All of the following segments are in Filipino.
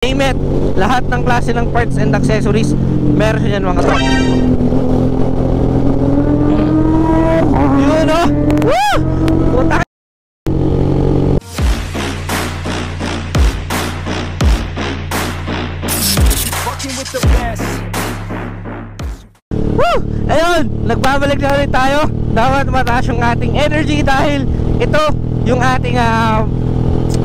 Name it, lahat ng klase ng parts and accessories meron yan mga trops. Yun o! Woo! Puta! Woo! Ayun! Nagbabalik na ulit tayo. Dapat mataas yung ating energy dahil ito yung ating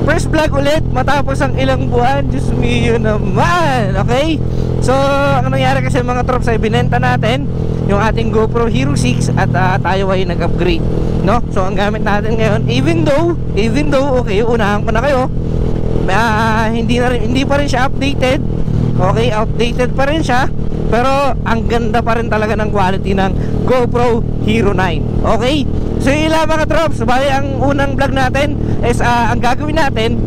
first vlog ulit matapos ang ilang buwan. Diyos mio naman. Okay? So, ang nangyari kasi mga trops ay binenta natin yung ating GoPro Hero 6 at tayo ay nag-upgrade, no? So, ang gamit natin ngayon, even though okay, unahan ko na kayo, hindi pa rin siya updated. Okay, outdated pa rin siya, pero ang ganda pa rin talaga ng quality ng GoPro Hero 9. Okay? So yun lang mga trops. Bali ang unang vlog natin is ang gagawin natin,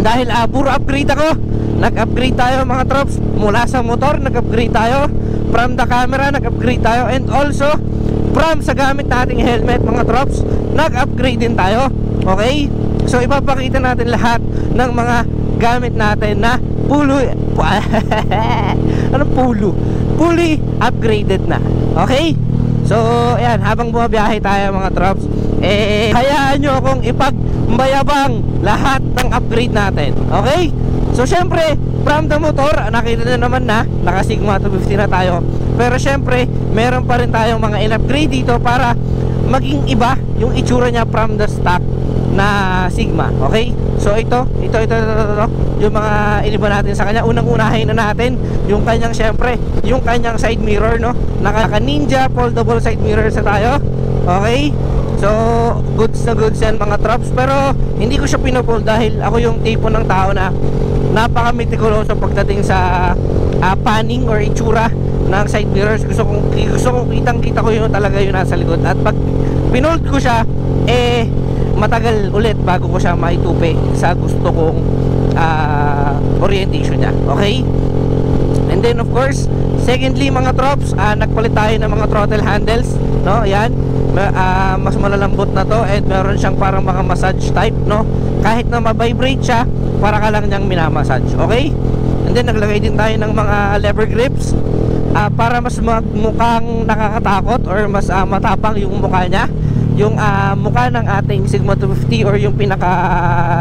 dahil puro upgrade ako. Nag-upgrade tayo mga trops. Mula sa motor, nag-upgrade tayo. From the camera, nag-upgrade tayo. And also, from sa gamit nating helmet mga trops, nag-upgrade din tayo. Okay? So ipapakita natin lahat ng mga gamit natin na fully upgraded na. Okay? So, ayan, habang bumabiyahe tayo mga trops, hayaan nyo akong ipagmayabang lahat ng upgrade natin. Okay? So, syempre, from the motor, nakita nyo naman na naka Sigma 250 na tayo. Pero syempre, meron pa rin tayong mga in-upgrade dito para maging iba yung itsura niya from the stock na Sigma. Okay? So ito yung mga iniba natin sa kanya. Unang-unahin na natin yung kanyang, syempre, yung kanyang side mirror, no? Naka Ninja foldable side mirror sa tayo. Okay? So goods na goods yan mga trops. Pero hindi ko siya pinofold dahil ako yung tipo ng tao na napaka-meticuloso pagdating sa panning or itsura ng side mirrors. Gusto kong kitang-kita ko yun talaga yung nasa likod. At pag pinold ko siya, matagal ulit bago ko siya maitupi sa gusto kong orientation niya. Okay? And then of course, secondly mga trops, nagpalit tayo ng mga throttle handles, no? Yan, mas malalambot na to, and meron siyang parang mga massage type, no? Kahit na ma-vibrate siya, para ka lang niyang minamassage. Okay? And then naglagay din tayo ng mga lever grips para mas mukhang nakakatakot or mas matapang yung mukha niya. Yung mukha ng ating Sigma 250 or yung pinaka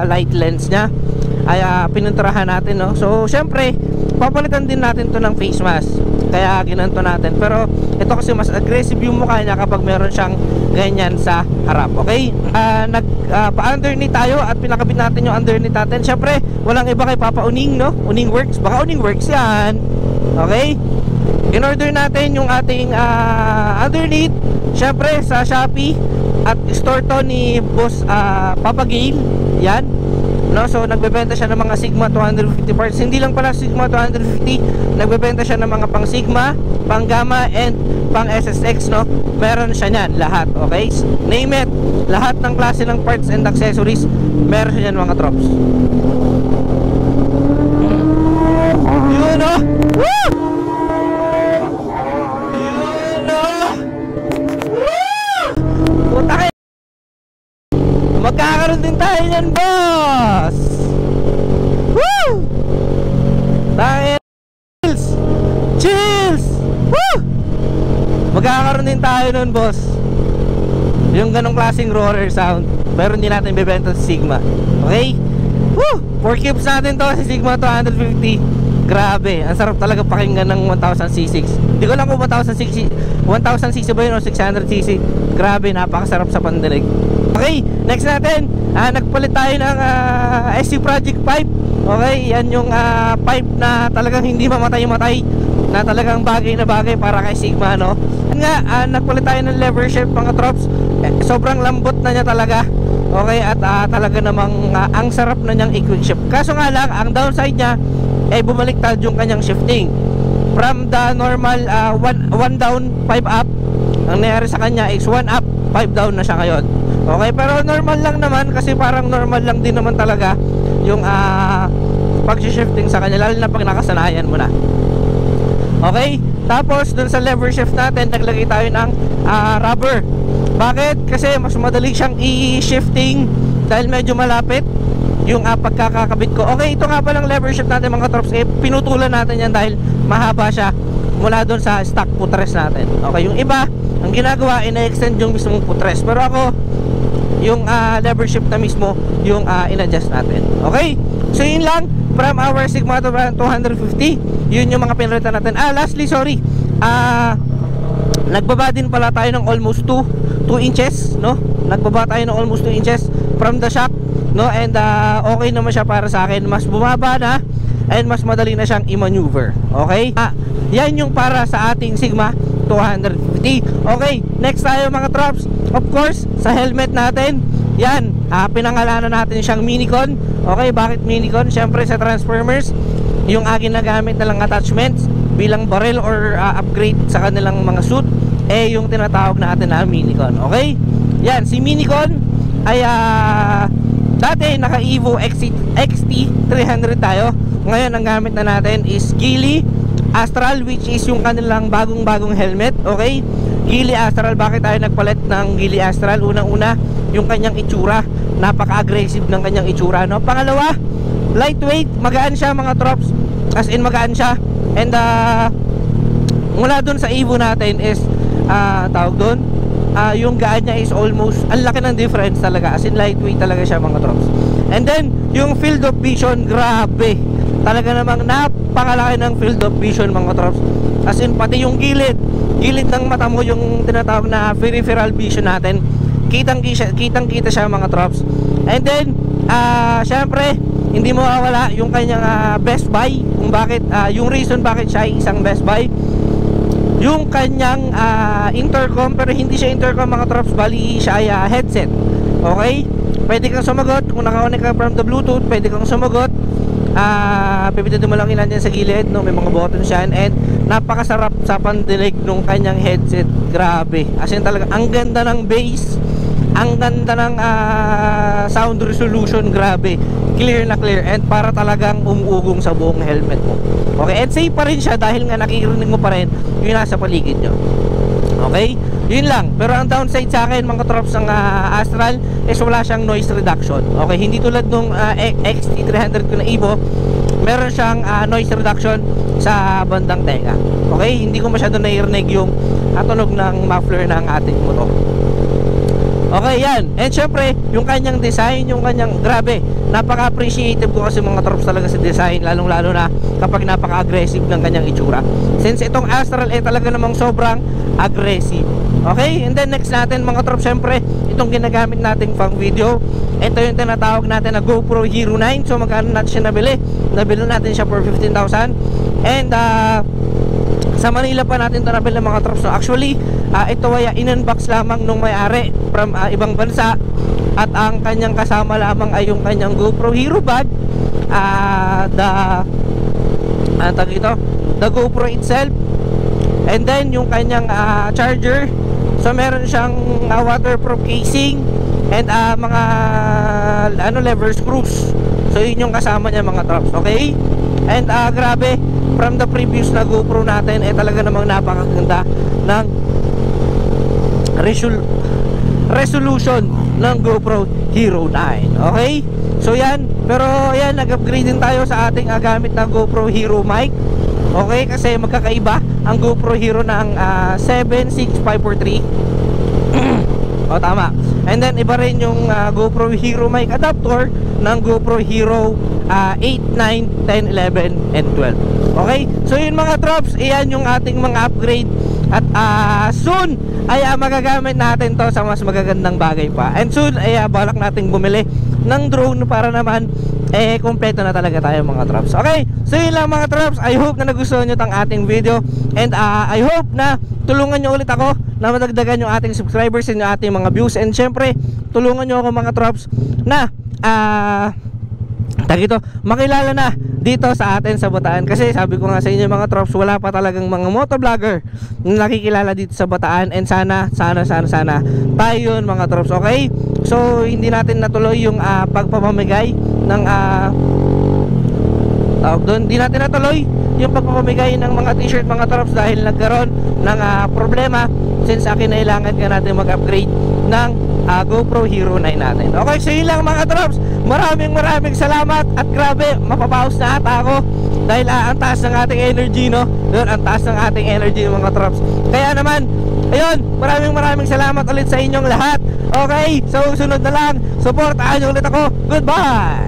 light lens nya ay pinunturahan natin, no? So syempre papalitan din natin to ng face mask, kaya ginanto natin. Pero ito kasi mas aggressive yung mukha niya kapag meron siyang ganyan sa harap. Okay? Pa-underneath tayo at pinakabit natin yung underneath natin. Syempre walang iba kay Papa Uning, no? Uning Works, baka Uning Works yan. Okay? In-order natin yung ating underneath, syempre sa Shopee, at store to ni Boss Papa Gale. Yan, no? So nagbebenta siya ng mga Sigma 250 parts. Hindi lang pala Sigma 250, nagbebenta siya ng mga pang Sigma, pang Gamma, and pang SSX, no? Meron siya niyan lahat. Okay? Name it, lahat ng klase ng parts and accessories meron siya niyan mga trops. Yun, no? Woo! Magkakaroon din tayo niyan, boss. Woo! Dahil chills. Woo! Magkakaroon din tayo nun, boss. Yung ganong klaseng roller sound, pero hindi natin bibenta sa Sigma. Okay? Woo! 4 cubes natin to sa Sigma 250. Grabe, ang sarap talaga pakinggan ng 1000cc. Hindi ko lang kung 1000cc ba yun o 600cc. Grabe, napakasarap sa pandinig. Okay, next natin, nagpalit tayo ng SC Project pipe. Okay, yan yung pipe na talagang hindi mamatay-matay, na talagang bagay na bagay para kay Sigma, no? Yan nga, nagpalit tayo ng lever shape mga trops. Sobrang lambot na niya talaga. Okay, at talaga namang ang sarap na niyang i-quick shift. Kaso nga lang, ang downside niya ay bumaliktad yung kanyang shifting. From the normal 1 down, 5 up, ang nangyari sa kanya is 1 up, 5 down na siya ngayon. Okay, pero normal lang naman, kasi parang normal lang din naman talaga yung pag-shifting sa kanya, lalo na pag nakasanayan mo na. Okay, tapos dun sa lever shift natin, naglagay tayo ng rubber. Bakit? Kasi mas madali siyang i-shifting dahil medyo malapit. yung pagkakakabit ko. Okay, ito nga palang lever shift natin mga trops, pinutulan natin yan dahil mahaba siya mula doon sa stock footrest natin. Okay, yung iba ang ginagawa, ina-extend yung mismong footrest, pero ako yung lever shift na mismo yung in-adjust natin. Okay, so yun lang from our Sigma 250. Yun yung mga pinalitan natin. Lastly, sorry, nagbaba din pala tayo ng almost 2 inches, no? Nagbaba tayo ng almost 2 inches from the shock, no? And okay naman siya para sa akin. Mas bumaba na and mas madali na siyang i-maneuver. Okay? Yan yung para sa ating Sigma 250. Okay, next tayo mga trops. Of course, sa helmet natin, yan, pinangalanan natin siyang Minicon. Okay, bakit Minicon? Siyempre sa Transformers, yung ginagamit na lang attachments bilang barrel or upgrade sa kanilang mga suit, yung tinatawag natin na Minicon. Okay, yan, si Minicon ay dati naka Evo XT300 tayo. Ngayon ang gamit na natin is Geely Astral, which is yung kanilang bagong helmet. Okay, Geely Astral. Bakit tayo nagpalit ng Geely Astral? Unang-una, yung kanyang itsura, napaka-aggressive ng kanyang itsura, no? Pangalawa, lightweight, magaan siya mga trops. As in magaan siya. And mula dun sa Evo natin is tawag dun, yung gaan niya is almost, ang laki ng difference talaga. As in lightweight talaga siya mga trops. And then yung field of vision, grabe, talaga namang napakalaki ng field of vision mga trops. As in pati yung gilid ng mata mo, yung tinatawag na peripheral vision natin, kitang kita siya mga trops. And then syempre hindi mo mawawala yung kanyang best buy. Kung bakit, yung reason bakit siya ay isang best buy, yung kanyang intercom. Pero hindi siya intercom mga trops, bali siya ay headset. Okay, pwede kang sumagot kung naka-connect ka from the Bluetooth, pwede kang sumagot. Pipindutin mo lang ilan dyan sa gilid, no? May mga buttons yan. And napakasarap sa pandinig nung kanyang headset. Grabe, as in talaga, ang ganda ng bass, ang ganda ng sound resolution. Grabe, clear na clear, and para talagang umuugong sa buong helmet mo. Okay, and safe pa rin siya dahil nga nakikirinig mo pa rin yung nasa paligid nyo. Okay, yun lang. Pero ang downside sa akin mga trops ng Astral is wala siyang noise reduction. Okay, hindi tulad nung XT300 ko na Evo, meron siyang noise reduction sa bandang tenga. Okay, hindi ko masyado nairinig yung tunog ng muffler ng ating motor. Okay, yan. And syempre, yung kanyang design, yung kanyang, grabe, napaka-appreciative ko kasi mga trops talaga sa design, lalong-lalo na kapag napaka-aggressive ng kanyang itsura. Since itong Astral talaga namang sobrang aggressive. Okay, and then next natin mga trops, syempre, itong ginagamit nating pang video, ito yung tinatawag natin na GoPro Hero 9. So magkano natin siya nabili? Nabili natin siya for 15,000. And sa Manila pa natin ito nabili mga trops. So actually, ito ay in-unbox lamang nung may-ari from ibang bansa. At ang kanyang kasama lamang ay yung kanyang GoPro Hero bag, the GoPro itself, and then yung kanyang charger. So meron siyang waterproof casing and mga lever screws. So yun yung kasama niya mga trops. Okay, and grabe, from the previous na GoPro natin, talaga namang napakaganda ng resolution ng GoPro Hero 9. Okay, so yan. Pero yan, nag-upgrade din tayo sa ating gamit na GoPro Hero mic. Okay, kasi magkakaiba ang GoPro Hero ng 76543. O tama. And then iba rin yung GoPro Hero mic adapter ng GoPro Hero 8, 9, 10, 11, and 12. Okay, so yun mga trops, iyan yung ating mga upgrade. At soon ay magagamit natin to sa mas magagandang bagay pa. And soon ay balak nating bumili ng drone para naman kompleto na talaga tayo mga trops. Okay, so yun lang mga trops. I hope na nagustuhan nyo tang ating video. And I hope na tulungan nyo ulit ako na madagdagan yung ating subscribers and yung ating mga views. And syempre, tulungan nyo ako mga trops na makilala na dito sa atin sa Bataan. Kasi sabi ko nga sa inyo mga trops, wala pa talagang mga motovlogger na nakikilala dito sa Bataan. And sana tayo yun mga trops. Okay, so hindi natin natuloy yung pagpapamigay ng hindi natin natuloy yung pagpapamigay ng mga t-shirt mga trops dahil nagkaroon ng problema since kailangan ka natin mag-upgrade ng GoPro Hero 9 natin. Okay, so yun lang mga trops. Maraming salamat. At grabe, mapapaus na ata ako dahil ang taas ng ating energy, no? Yun, ang taas ng ating energy mga trops. Kaya naman, ayun, maraming salamat ulit sa inyong lahat. Okay, so sunod na lang, supportahan nyo ulit ako. Goodbye!